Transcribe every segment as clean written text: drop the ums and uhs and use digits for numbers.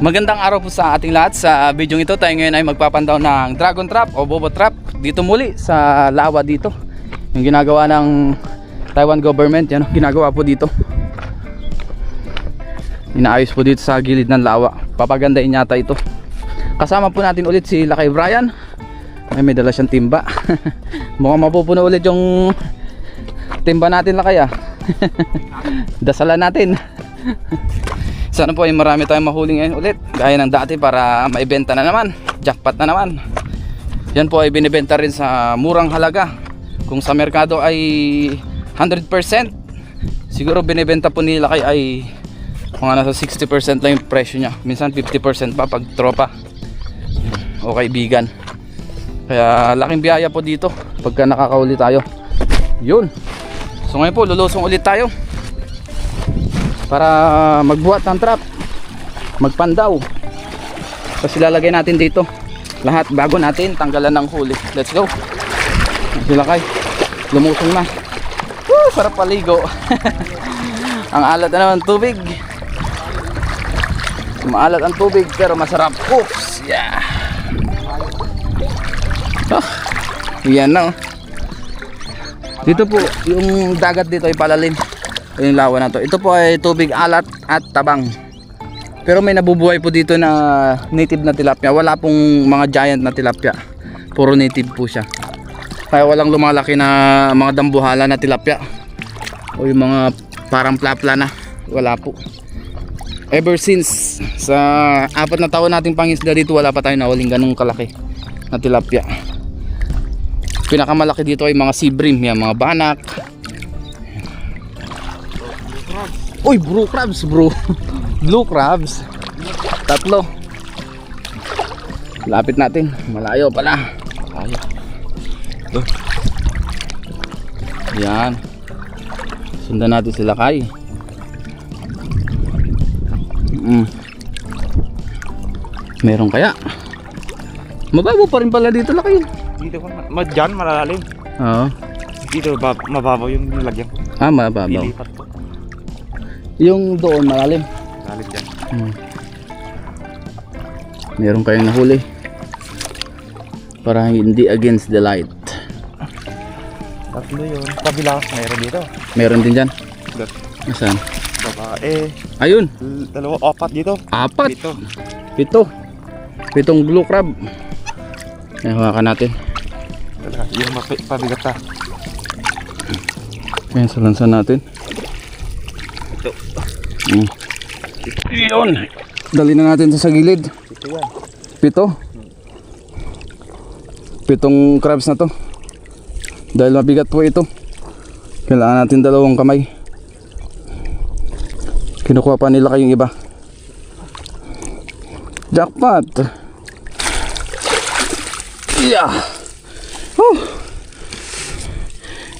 Magandang araw po sa ating lahat. Sa video ito tayo ngayon ay magpapandaw ng dragon trap o bobo trap dito muli sa lawa dito. Yung ginagawa ng Taiwan government, yan ginagawa po dito. Inaayos po dito sa gilid ng lawa. Papagandahin yata ito. Kasama po natin ulit si Lakay Brian. Ay, may dala siyang timba. Mukhang mapupuno ulit yung timba natin, Lakay ah. Dasalan natin. Sana po ay marami tayong mahuli ngayon ulit gaya ng dati para maibenta na naman, jackpot na naman. Yan po ay binibenta rin sa murang halaga. Kung sa merkado ay 100%, siguro binibenta po nila kay ay mga nasa 60% lang yung presyo nya. Minsan 50% pa pag tropa o kaibigan. Kaya laking biyaya po dito pagka nakakauli tayo. Yun. So ngayon po lulusong ulit tayo para magbuhat ng trap, magpandaw. Tapos ilalagay natin dito lahat bago natin tanggalan ng huli. Let's go. Sila kay lumusong na. Woo, sarap paligo. Ang alat na naman tubig. Maalat ang tubig pero masarap. Oops, yeah. Oh, yan na. Dito po yung dagat dito ay palalim. Yung lawa na to. Ito po ay tubig alat at tabang. Pero may nabubuhay po dito na native na tilapia. Wala pong mga giant na tilapia. Puro native po siya. Kaya walang lumalaki na mga dambuhala na tilapia. O yung mga parang plapla na. Wala po. Ever since sa 4 na taon nating pangisda dito, wala pa tayong nawaling ganung kalaki na tilapia. Pinakamalaki dito ay mga sea bream, yan, mga banak. Uy, blue crabs bro. Blue crabs. 3. Lapit natin. Malayo pala. Malayo. Yan. Sundan natin sila kay. Meron kaya? Mababaw pa rin pala dito Lakay. Dito pa. Diyan malalalim. Oo. Dito mababaw yung nilagyan ko. Ah, mababaw. Ilipat ko. Yung doon malalim. Malalim dyan. Meron kayong nahuli para hindi against the light. 3 yun. Kabila mayroon dito. Meron din dyan. Nasaan? Babae. Ayun. 2, 4 dito. 4. Dito. 7 blue crab. Ay, hawakan natin. Yung pabigat ta. Ayan, salansan natin. Ito. Yun. Dali na natin sa gilid. Ito yan. 7 crabs na to. Dahil mabigat po ito, kailangan natin 2 kamay. Kinukuha pa nila kayong iba. Jackpot. Yeah.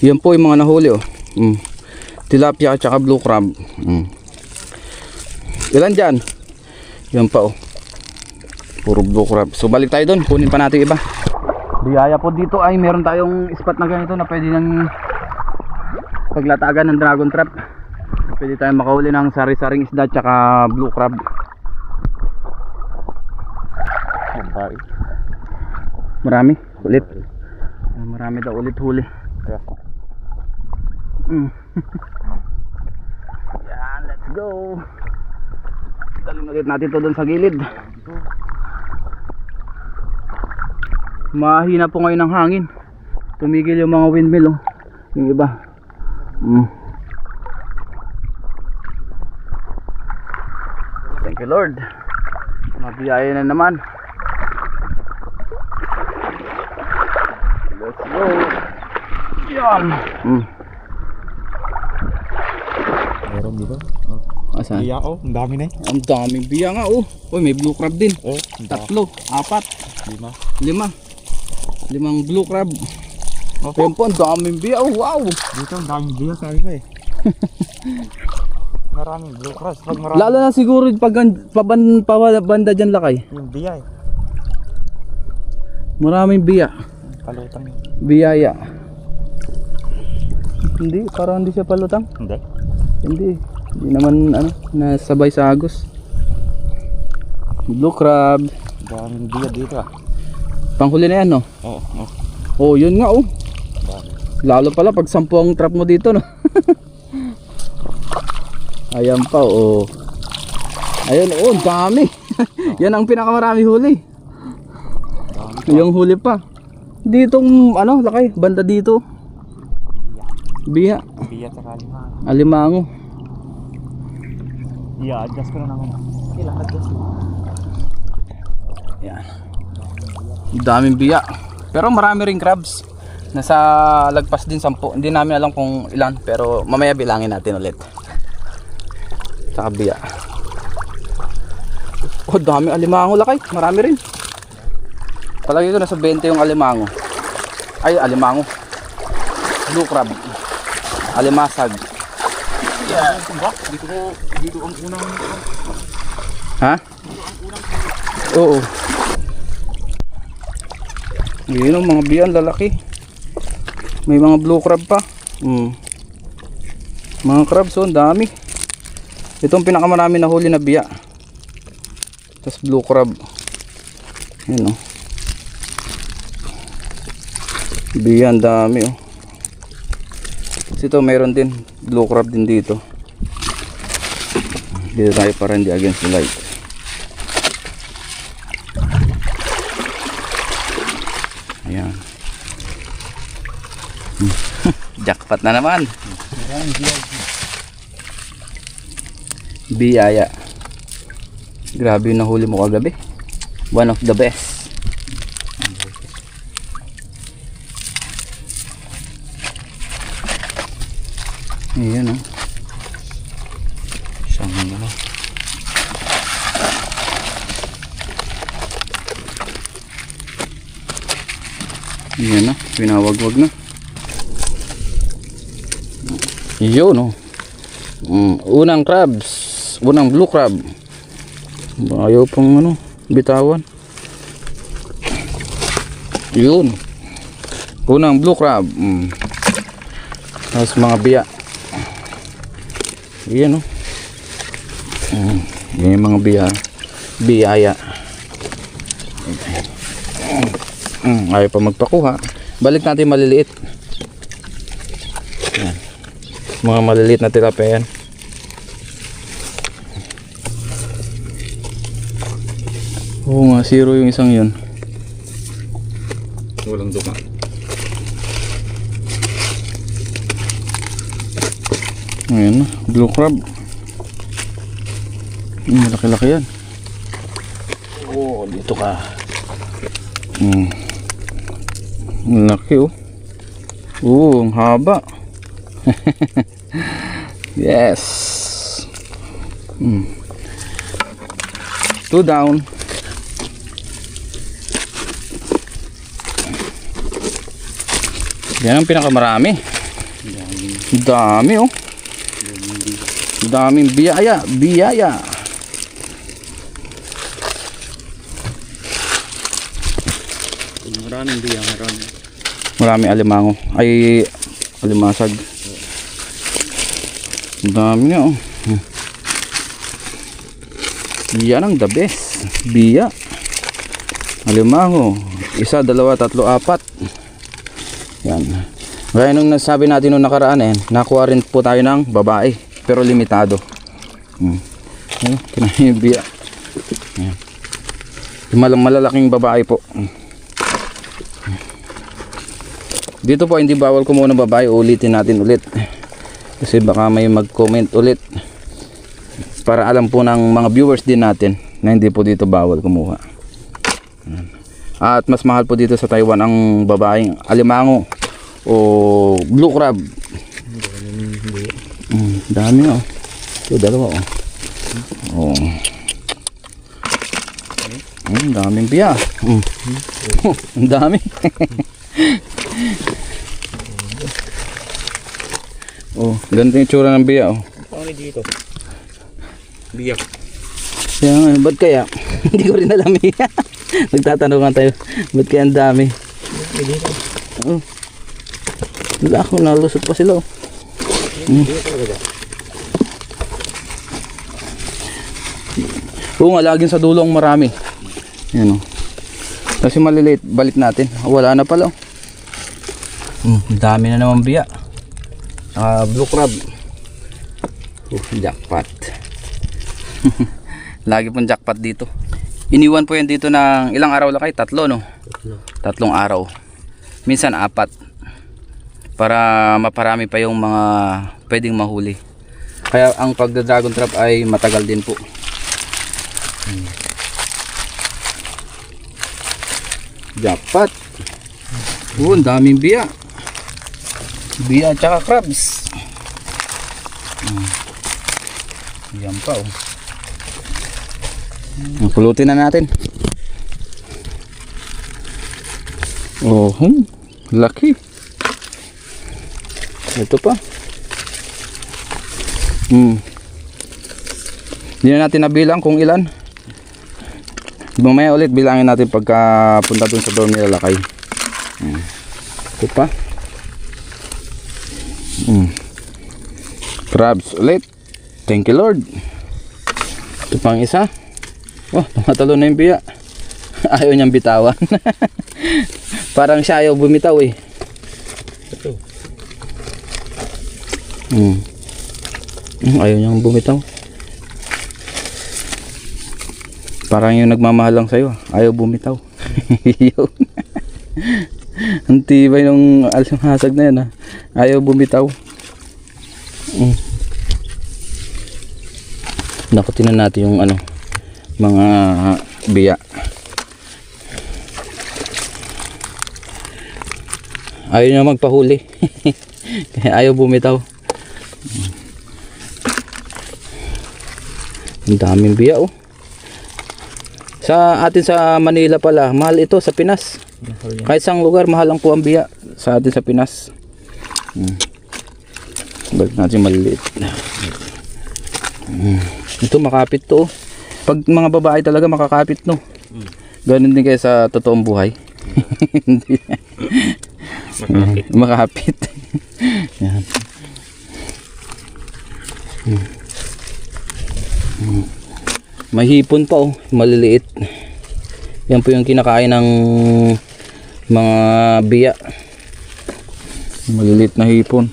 Yan po yung mga nahuli oh. Tilapia at saka blue crab. Ilan dyan? Yan pa oh. Puro blue crab. So balik tayo doon, kunin pa natin iba. Biyaya po dito ay meron tayong spot na ganito na pwede nang paglatagan ng dragon trap. Pwede tayong makahuli ng sari-saring isda at saka blue crab. Marami ulit. Marami daw ulit huli. Yan, let's go. Daling ulit natin to doon sa gilid. Mahina po ngayon ang hangin. Tumigil yung mga windmill oh. Yung iba. Thank you Lord. Mabiyaya na naman. Let's go. Yan. Meron dito. Asan? Biya oh, ang dami na eh. Ang daming biya nga oh. Uy, may blue crab din. 3, 4, 5 blue crab. Ayun po, ang daming biya oh. Wow. Dito ang daming biya sabi ko eh. Maraming blue crabs. Pag marami. Lalo na siguro pag pabanda dyan Lakay. Yung biya eh. Maraming biya. Palutang eh. Biyaya. Hindi, parang hindi siya palutang. Hindi. Hindi naman ano, nasabay sa agos. Blue crab. Daming biya dito ah. Panghuli na yan, no? Oo. Oh, yun nga, oh. Dami. Lalo pala pag 10 ang trap mo dito, no? Ayan pa, oh. Ayun, oh, dami. Yan ang pinakamarami huli. Dami pa. Yung huli pa. Ditong, ano, lakay, banda dito. Biya. Biya sa kalima. Alimango. I-adjust ko na naman. Kailangan adjust. Yan. Daming biya. Pero marami ring crabs. Nasa lagpas din 10. Hindi namin alam kung ilan. Pero mamaya bilangin natin ulit. Saka biya. Oh, dami alimango lakay. Marami rin. Palagi ko nasa 20 yung alimango. Ay, alimango. Blue crab. Alimasag. Yeah. Dito ang unang. Ha? Oo. Yun ang mga biyan lalaki. May mga blue crab pa. Mga crabs, oh, ang dami. Ito ang pinakamarami na huli na biya. Tapos blue crab. Yun, oh. Biya, ang dami, oh. Tapos ito mayroon din blue crab din dito. Dito tayo para hindi against the light. Ayan. Jackpot na naman. Biyaya. Grabe yung nahuli mo kagabi. One of the best. Ayan, oh. Siyang ano. Ayan na, pinawagwag na. Yun, oh. Unang crabs. Unang blue crab. Ayaw pang ano, bitawan. Yun. Unang blue crab. Tapos mga biya. Yan, oh. Yan yung mga biya. Biyaya. Ayaw pa magpakuha. Balik natin maliliit. Yan. Mga maliliit na tilapia yan. Oo nga, zero yung isang yun. Walang duka. Ayan na, blue crab. Malaki-laki yan. Oh, dito ka. Laki, oh. Ang haba. Yes. 2 down. Yan ang pinakamarami. Dami, oh. Daming biyaya. Biyaya. Maraming biya, marami. Marami alimango. Ay, alimasag. Dami niya, oh. Yan ang the best. Biya. Alimango. 1, 2, 3, 4. Yan. Gaya nung nasabi natin nung nakaraan, nakuha rin po tayo ng babae. Pero limitado. Kinahin yung biya. Yan. Yung malalaking babae po. Dito po hindi bawal kumuha ng babae. Ulitin natin ulit. Kasi baka may mag-comment ulit. Para alam po ng mga viewers din natin na hindi po dito bawal kumuha. At mas mahal po dito sa Taiwan ang babaeng alimango o blue crab. Dami, oh. Ito dalawa, oh. Daming biya. Ang dami. Oh, ganito yung tsura ng biya, oh. Paano dito? Biyak. Kaya nga, ba't kaya? Hindi ko rin alam, eh. Nagtatanungan tayo, ba't kaya ang dami? Oh. Wala ako, nalusot pa sila, oh. Oo nga, laging sa dulo ang marami. Yan o. Kasi maliliit, balik natin. Wala na pala. Dami na naman biya. Blue crab. Jackpot. Lagi pong jackpot dito. Iniwan po yan dito ng ilang araw lang kayo? 3, no? 3 araw. Minsan 4. Para maparami pa yung mga pwedeng mahuli. Kaya ang pagda-dragon trap ay matagal din po. Jackpot. Ang daming biya. Biya at saka crabs. Yan pa oh. Pulutin na natin. Oh, laki. Ito pa. Hindi na natin nabilang kung ilan. Mamaya ulit bilangin natin pagka punta dun sa dorm nila Lakay. Ito pa. Crabs ulit. Thank you Lord. Ito pang isa. Oh, tumatalo na yung biya. Ayaw niyang bitawan. Parang siya ayaw bumitaw eh. Ito. Ayaw niyang bumitaw. Parang yung nagmamahal lang sa'yo. Ayaw bumitaw. Yun. Ang tibay ng almasag na yan ha. Ayaw bumitaw. Nakutin na natin yung ano, mga biya. Ayaw niya magpahuli. Kaya ayaw bumitaw. Ang daming biya oh. Sa atin sa Manila pala, mahal ito sa Pinas. Kahit sang lugar, mahal lang po ang biya sa atin sa Pinas. Balik natin maliliit. Ito makapit to. Pag mga babae talaga makakapit no. Ganun din kayo sa totoong buhay. Hindi. Makapit. Yan. May hipon pa oh, maliliit. Yan po yung kinakain ng mga biya. Maliliit na hipon.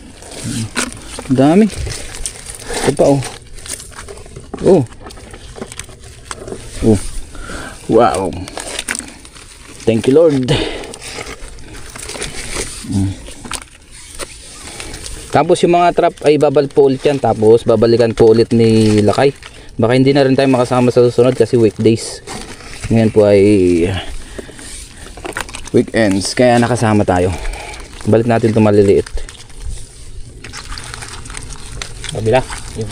Dami. Ito pa oh. Oh. Oh. Wow. Thank you Lord. Tapos yung mga trap ay babalik po ulit yan. Tapos babalikan po ulit ni Lakay. Baka hindi na rin tayo makasama sa susunod kasi weekdays. Ngayon po ay weekends. Kaya nakasama tayo. Balik natin itong maliliit. Kabila. Yung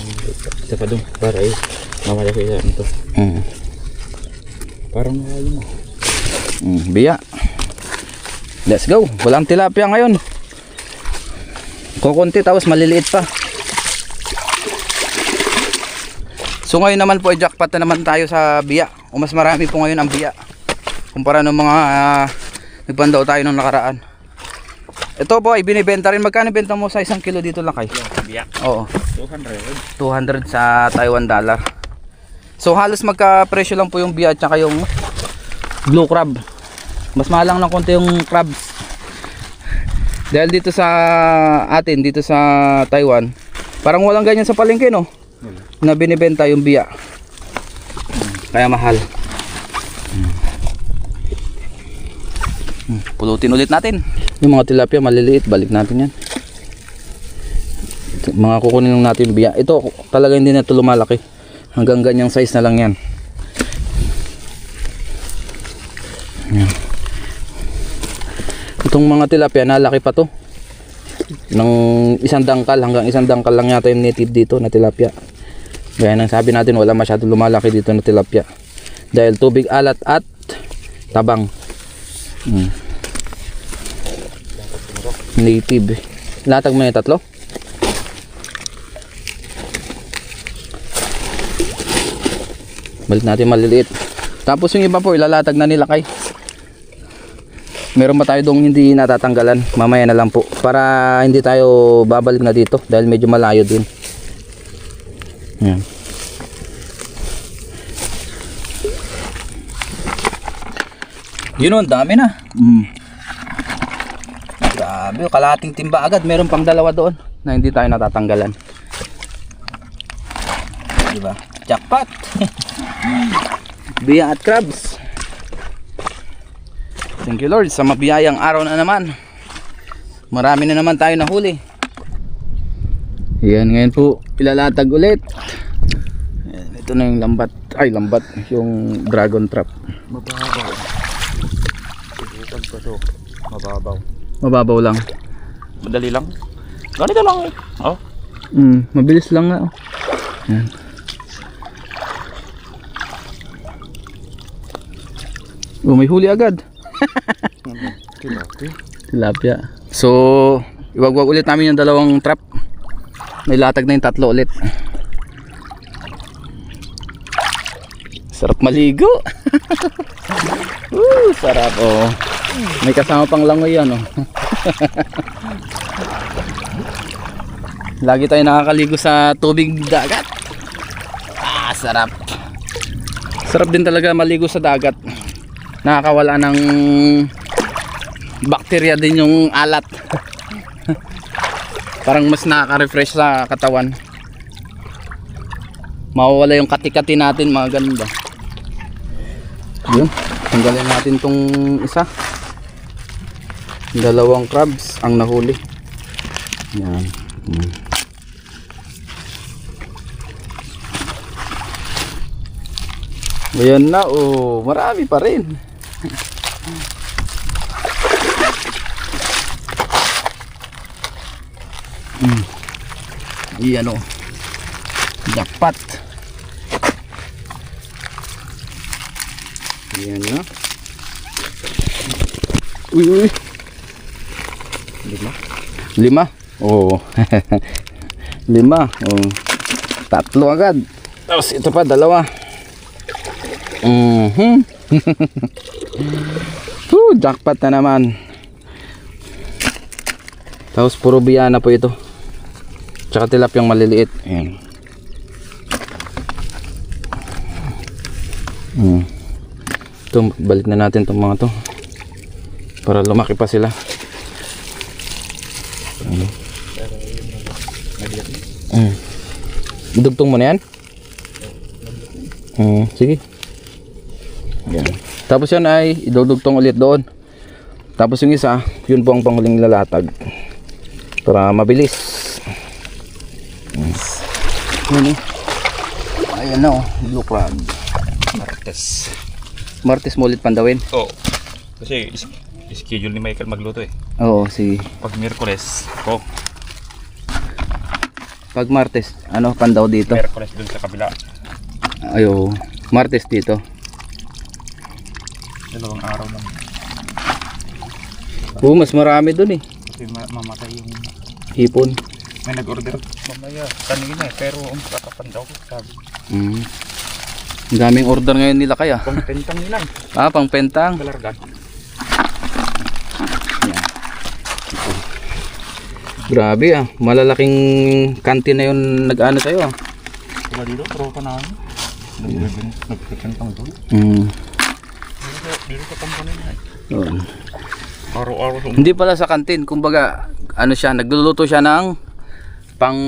isa pa doon. Para eh. Mamaya ko isa ito. Parang nakaya mo. Biya. Let's go. Walang tilapia ngayon. Kukunti tapos maliliit pa. So ngayon naman po ay jackpot na naman tayo sa biya. O mas marami po ngayon ang biya kumpara ng mga nagpandaw tayo nung nakaraan. Ito po ay binibenta rin. Magkano benta mo sa 1 kilo dito lang kayo? Biya. Oo. 200. 200 sa Taiwan dollar. So halos magka-presyo lang po yung biya at saka yung blue crab. Mas mahal lang ng konti yung crabs. Dahil dito sa atin, dito sa Taiwan, parang walang ganyan sa palengke no? Na binibenta yung biya. Kaya mahal. Pulutin ulit natin. Yung mga tilapia maliliit, balik natin yan. Mga kukunin lang natin biya. Ito talaga hindi na ito lumalaki. Hanggang ganyang size na lang yan. Yan. Itong mga tilapia nalaki pa to. Ng 1 dangkal hanggang 1 dangkal lang yata yung native dito na tilapia. Gaya nang sabi natin wala masyadong lumalaki dito na tilapia. Dahil tubig alat at tabang. Native. Latag mo na yung 3? Balik natin maliliit. Tapos yung iba po ilalatag na nila kay. Meron ba tayo dong hindi natatanggalan? Mamaya na lang po. Para hindi tayo babalik na dito. Dahil medyo malayo din. Ayan. Yun o, dami na. Grabe, kalahating timba agad. Meron pang dalawa doon na hindi tayo natatanggalan. Diba? Jackpot! Biya at crabs. Thank you Lord sa mabiyayang araw na naman. Marami na naman tayo nahuli. Yan, ngayon po ilalatag ulit. Yan, ito na yung lambat. Ay, lambat. Yung dragon trap. Mababaw. Subukan pa to. Mababaw. Mababaw lang. Madali lang. Ganito lang eh. Oh. Mabilis lang nga. Yan. Oh, may huli agad. Tilapia. So, iwagwag ulit namin yung dalawang trap. May latag na yung tatlo ulit. Sarap maligo. Sarap oh. May kasama pang langoy yan oh. Lagi tayo nakakaligo sa tubig dagat. Sarap. Sarap din talaga maligo sa dagat. Nakakawala ng bakterya din yung alat. Parang mas nakaka-refresh sa katawan. Mawawala yung kati-kati natin, mga ganun ba. Yun, tanggalin natin tong isa. Dalawang crabs ang nahuli. Yan. Ayan na, oh, marami pa rin. Iyan o, jackpot. Ayan na. Uy. Lima? Oo. Lima. Oh. Tatlo agad. Tapos ito pa, dalawa. Jackpot na naman. Tapos puro biyana po ito. Tsaka tilapiyang maliliit. Ayan. Ito, balik na natin itong mga to para lumaki pa sila. Dugtong mo na yan? Sige. Ayan. Tapos yan ay idudugtong ulit doon. Tapos yung isa, yun po ang panghuling lalatag para mabilis. Ayan na oh, blue crab. Martes. Martes mo ulit pandawin? Oo. Kasi schedule ni Michael magluto eh. Oo, sige. Pag Miyerkules, ko. Pag Martes, ano pandaw dito? Miyerkules dun sa kabila. Ayo, Martes dito. Dalawang araw lang. Oo, mas marami dun eh. Kasi mamatay yung Hipon. may nag-order mamaya kanina eh, pero ang kakapandaw ko sabi. Ang daming order ngayon nila kaya. Pang pentang nilang. Pang pentang. Balargan. Grabe ah, malalaking kantin na yun nag-ano sa'yo ah. Diba dito, tropa na ako. Nagpipentang doon. Dito sa kampanin na eh. Araw-araw. Hindi pala sa kantin, kumbaga ano siya, nagluluto siya ng pang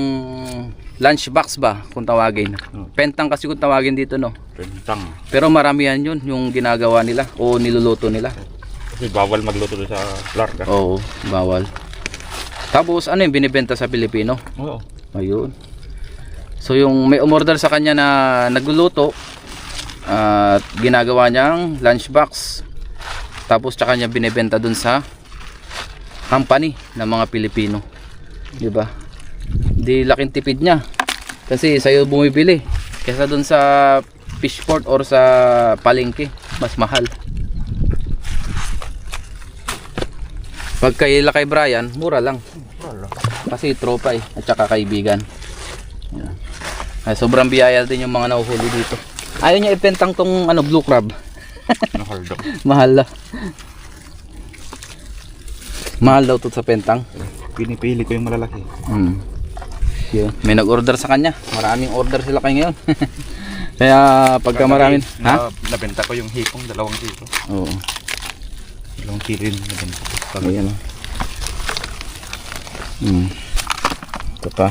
lunch box ba kung tawagin. Pentang kasi kung tawagin dito no. Pentang. Pero maramihan yun yung ginagawa nila o niluluto nila. Kasi bawal magluto doon sa larga. Oo, bawal. Tapos ano yung binibenta sa Pilipino? Oo. Ayun. So yung may umorder sa kanya na nagluluto at ginagawa niyang lunch box. Tapos tsaka niya binibenta dun sa company ng mga Pilipino. 'Di ba? Di laking tipid niya. Kasi sa'yo bumibili kaysa dun sa fishport or sa palengke, mas mahal. Pag kay Lakay Brian, mura lang. Kasi tropa eh, at saka kaibigan. Yan. Ay, sobrang biyaya din yung mga nahuhuli dito. Ayaw niya ipentang tong ano, blue crab. Mahal daw. Mahal daw. Mahal daw to sa pentang. Pinipili ko yung malalaki. Yun. May nag-order sa kanya. Maraming order sila kayo ngayon. Kaya pagka maraming... Ha? Nabenta ko yung hipong, 2 kilo. Oo. Dalawang kilo yun. Ayan. Ito pa.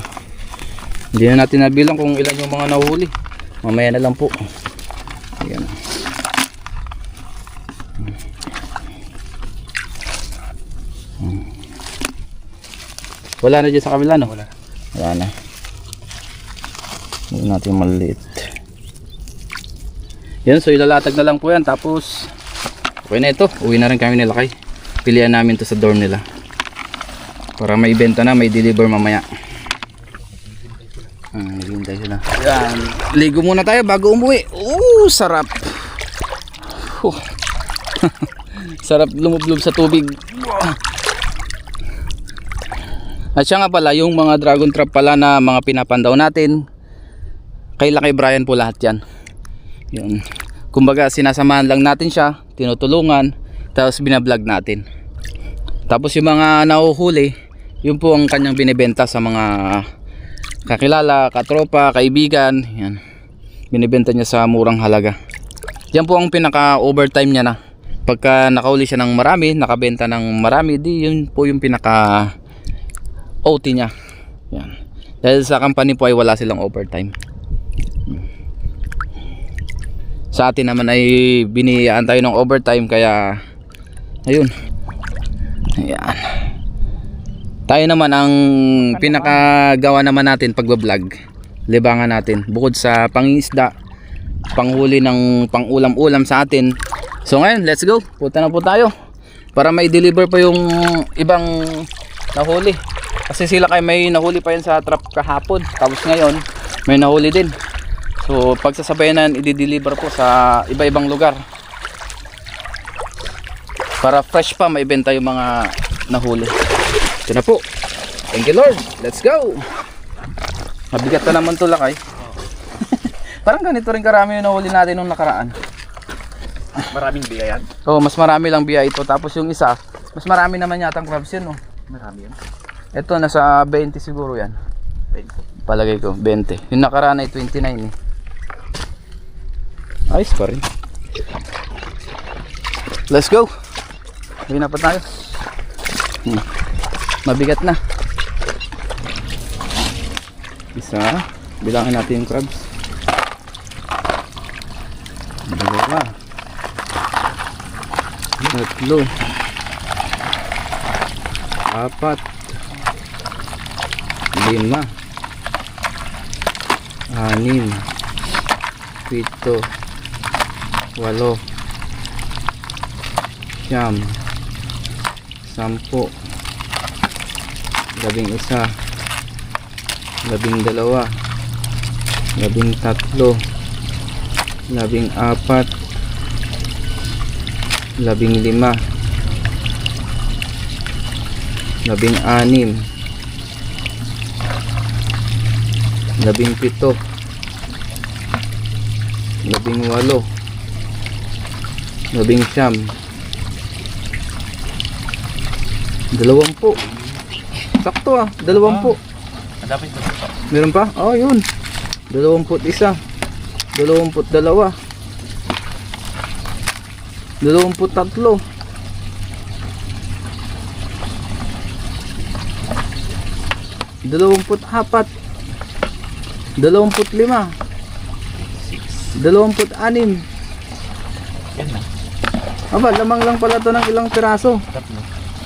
Hindi na natin nabilang kung ilan yung mga nahuli. Mamaya na lang po. Ayan. Wala na dyan sa kabila, no? Wala na. Hindi natin maliit. Yan, so ilalatag na lang po yan. Tapos okay na ito. Uwi na rin kami nila kay. Pilihan namin to sa dorm nila. Para may benta na, may deliver mamaya. Naghihintay sila. Yan. Ligo muna tayo bago umuwi. Sarap. Sarap lumublob sa tubig. At siya nga pala, yung mga dragon trap pala na mga pinapandaw natin, kay Lucky Brian po lahat yan. Yun. Kumbaga sinasamahan lang natin siya, tinutulungan, tapos binablog natin. Tapos yung mga nahuhuli, yun po ang kanyang binibenta sa mga kakilala, katropa, kaibigan. Yan. Binibenta niya sa murang halaga. Yan po ang pinaka overtime niya na. Pagka nakahuli siya ng marami, nakabenta ng marami, di yun po yung pinaka OT niya. Yan. Dahil sa company po ay wala silang overtime. Sa atin naman ay biniyaan tayo ng overtime, kaya ayun. Ayan. Tayo naman ang pinakagawa naman natin pagbablog. Libangan natin. Bukod sa pangingisda, panghuli ng pangulam-ulam sa atin. So ngayon, let's go. Punta na po tayo. Para may deliver pa yung ibang nahuli. Kasi sila kay may nahuli pa yan sa trap kahapon. Tapos ngayon, may nahuli din. So pagsasabayan na i-deliver po sa iba-ibang lugar. Para fresh pa maibenta yung mga nahuli. Ito na po. Thank you Lord. Let's go. Mabigat na naman to lakay. Parang ganito rin karami yung nahuli natin nung nakaraan. Maraming biya yan. Oo, mas marami lang biya ito. Tapos yung isa, mas marami naman yata ang crabs yun, no? Marami yan. Ito nasa 20 siguro yan. 20. Palagay ko 20. Yung nakaraan ay 29 eh. Ayos pa rin. Let's go. Hindi na pa tayo. Mabigat na. Isa. Bilangin natin yung crabs. Dalawa. Tatlo. Apat. 5, 6, 7, 8, 9, 10, 11, 12, 13, 14, 15, 16, 17, 18, 19, 20. Sakto ah, 20. Dapat ito. Meron pa? Oh, yun. 21, 22, 23, 24, 25, 26. Yan na. Aba, lamang lang pala to ng ilang piraso.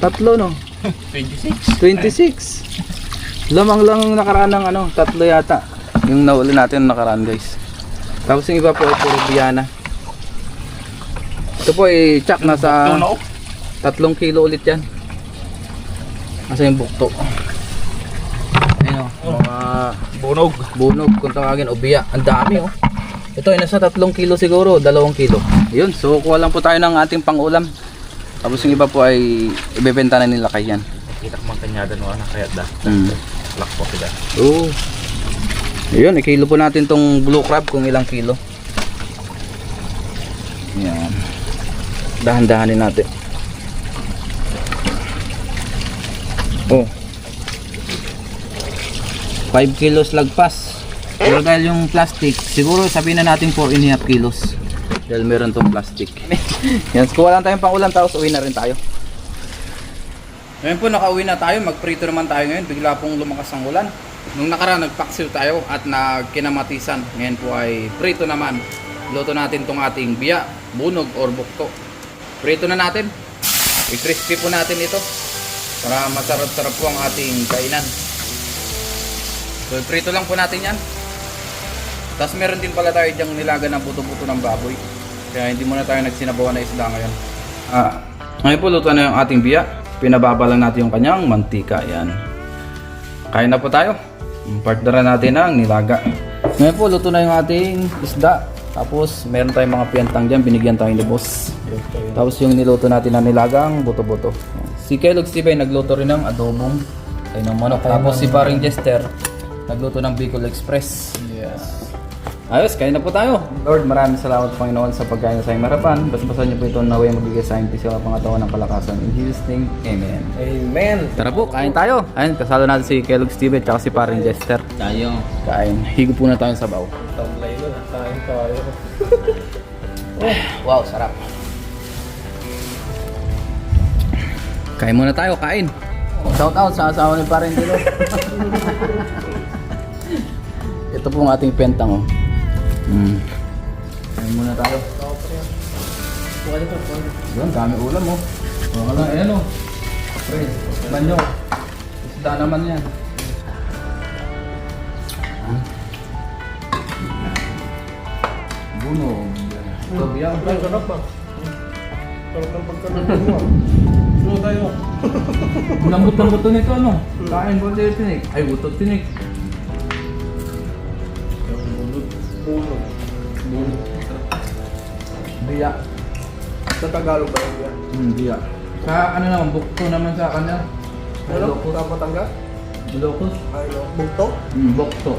Tatlo no? 26. 26. Lamang lang yung nakaraan ng ano, tatlo yata. Yung nauli natin nakaraan guys. Tapos yung iba po ay puro biyana. Ito po ay tsak nasa 3 kilo ulit yan. Nasa yung bukto. Ayun o, mga bunog kung tawagin o biya. Ang dami oh. Ito ay nasa 3 kilo siguro, 2 kilo. Yun, so kuha lang po tayo ng ating pangulam. Tapos yung iba po ay ibebenta na nila kay yan. Kita ko mga kanyada no, kaya da. Lock po sila. Oo. Ayun, ikilo po natin tong blue crab kung ilang kilo. Yan. Dahan-dahanin natin. Oh. 5 kilos lagpas. Pero dahil yung plastic, siguro sabihin na natin 4.5 kilos. Dahil meron tong plastic. Yan, kuha lang tayong pangulam tapos uwi na rin tayo. Ngayon po nakauwi na tayo, magprito naman tayo ngayon. Bigla pong lumakas ang ulan. Nung nakaraan nagpaksiw tayo at nagkinamatisan. Ngayon po ay prito naman. Luto natin tong ating biya, bunog or bukto. Prito na natin. I-crispy po natin ito para masarap-sarap po ang ating kainan. So prito lang po natin yan. Tapos meron din pala tayo dyang nilaga ng buto-buto ng baboy. Kaya hindi muna tayo nagsinabawan na isda ngayon. Ngayon po luto na yung ating biya. Pinababa lang natin yung kanyang mantika. Ayan. Kain na po tayo. Partner natin ang nilaga. Ngayon po luto na yung ating isda. Tapos meron tayong mga piyantang dyan. Binigyan tayo ni boss. Tapos yung niluto natin na nilagang buto-buto. Si Kellogg Steve ay nagluto rin ng adobong ay ng manok. Tapos si paring Jester nagluto ng Bicol Express. Yes. Ayos, kain na po tayo. Lord, maraming salamat Panginoon sa pagkain sa iyong harapan. Basbasan niyo po ito na naway magbigay sa akin sa pangatawan ng kalakasan. In Jesus' name, Amen. Amen. Tara po, kain tayo. Ayun, kasalo natin si Kellogg Steve at si paring Jester. Tayo. Kain. Higo po na tayo sa baw. Tamlay nun, kain tayo. Wow, sarap. Kain muna tayo, kain. Shout out sa asawa ni paring Dilo. Ito po ang ating pentang. Oh. Kain muna tayo. Yun, dami ulam oh. Baka lang, ayan oh. Pre, banyo. Isda naman yan. Bunog. Ito biyak. Ay, sarap ba? Sarap ng pagkaroon mo. Slow tayo. Lambot-lambot to nito ano? Kain po tayo tinik. Ay, butot tinik. Bulog. Biyak. Sa Tagalog ba yun? Biyak. Sa ano naman, bukto naman sa kanya. Ano? Sa Batangas? Ilocos? Ay, no. Bugto? Bukto.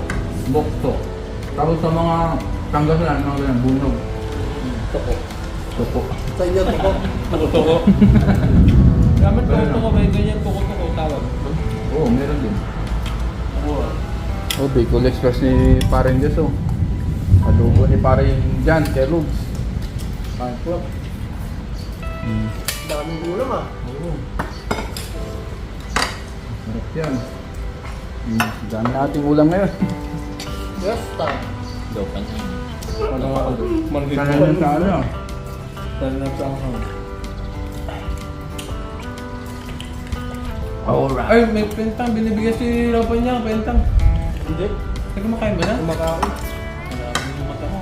Bukto. Tapos sa mga Pangasinan, mga ganyan, bunog. Toko. Tupo. Sa inyo, toko. Tuko-tuko. Gamit tuko-tuko, may ganyan tuko-tuko tawag. Oo, meron din. Oo. Oh, Bicol Express ni Pareng Diyos oh. Adobo ni Pareng Jan, Kellogg's. Kain po. Daming ulam ah. Oo. Sarap yan. Dami nating ulam ngayon. Yes, time. Daw pa niya. Ano ako doon? Manhid Kaya na sa ano. Sana sa ako. Alright. Ay, may pentang. Binibigyan si Rapan niya. Pentang. Hindi. Nagkumakain ba na? Kumakain. Marami yung mata ko.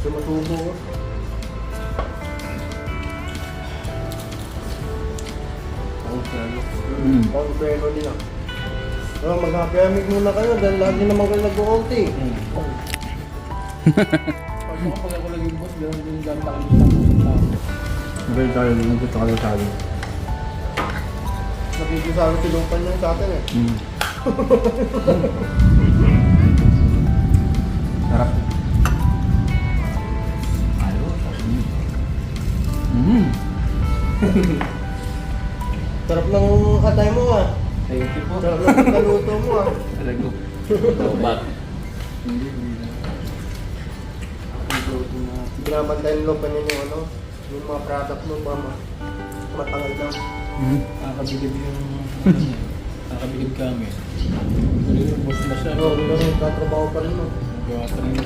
Sumatubo ko. Ang peno nila. Mag-happy amig muna kayo dahil lagi naman kayo nag-o-OT. Pag ako lang yung boss, gano'n din yung gantang. Magay tayo din ng gusto kalasado. Nakikisalo si Lupan yung sa atin eh. Sarap. Ayos. Sarap ng atay mo ah. Thank you po. Sarap ng pagkaluto mo ah. Talago. Tobat. Binabantayan ng Lupan yun yung ano, yung mga product mo ba matangal daw. Nakakabilib yung... Nakakabilib kami. Pero yung boss na siya. Oo, pero nagtatrabaho pa rin mo. Gawa pa rin.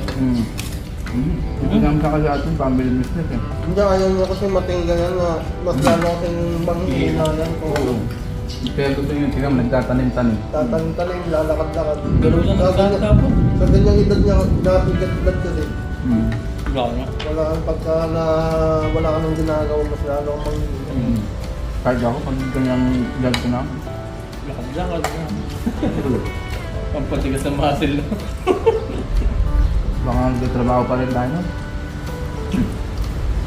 Ito naman sa kasi atin, family business eh. Hindi, ayaw niya kasi matinggalan na mas lalo kasing manghihinayan ko. Pero gusto nyo, tingnan mo, nagtatanim-tanim. Tatanim-tanim, lalakad-lakad. Gano'n lang Sa ganyan- nagtatapon. Sa ganyang edad niya, nabigat-bigat kasi. Wala nga. Wala kang pagka na wala ka nang ginagawa, mas lalo kang manghihinayan. Kahit ako, pag ganyang judge ko na. Lakad-lakad nga. Pampatigas ng muscle. Baka nagtatrabaho pa rin tayo.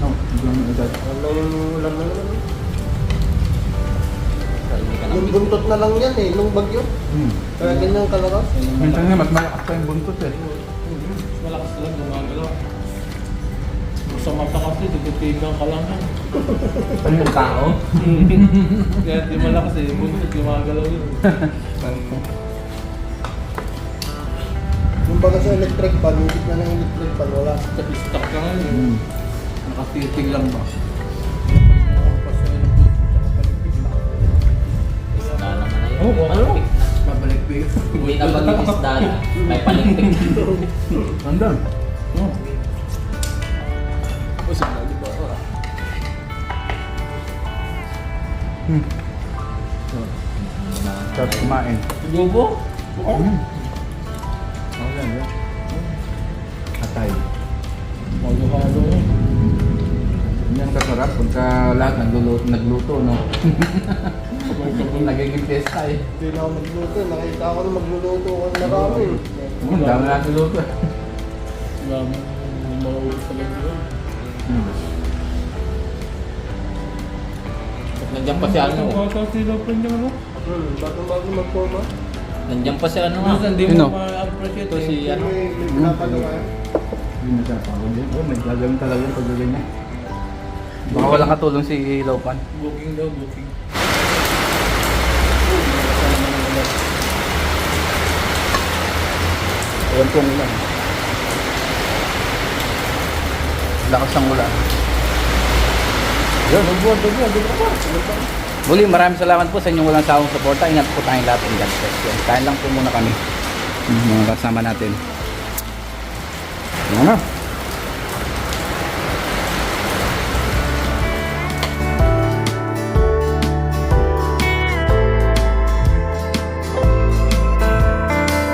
No, hindi mo edad. Ano yung ulan na naman? Yung buntot na lang yan eh, nung bagyo. Kaya ganyan kalakas. Minsan nga, mas malakas pa yung buntot eh. Malakas lang, gumagalaw. Sa mata kasi, titigan ka lang yan. Ano yung tao? Kaya di malakas eh, buntot, gumagalaw yun. Yung baga sa electric fan, yung gitna ng electric fan, wala. Stock ka nga yun. Mm. Nakatitig lang ba? Nakapasok ng boot, tsaka paligpit lang. Isda naman na yun. Oo, May ano? palikpik na. Pabaligpit. Hindi na pag-isda na. May palikpik na. Andun. Oo. O, sa lagi ba? Sarap kumain. Gubo? Atay. Halo-halo yun. Yan kasarap pagka lahat nagluto, no? Nagiging fiesta eh. Hindi na ako magluto. Nakita ko na magluluto ko na marami. Ang dami natin luto. Dami maulit sa lagi yun. Nandiyan pa si ano. Bata sila pa niya, ano? Bago mag-forma. Nandiyan pa si ano nga. Minsan di Sino? mo ma-appreciate Ito si ano. May pinapalo kayo. Hindi na siya pagod din. Oh, may gagawin talaga yung pagdating niya. Baka walang katulong si Lopan. booking daw, booking. Ayan pong ulan. Lakas ng ulan. Yun. Muli, maraming salamat po sa inyong walang sawang suporta. Ingat po tayong lahat. And God bless you. Kain lang po muna kami. Mga kasama natin. Ano na?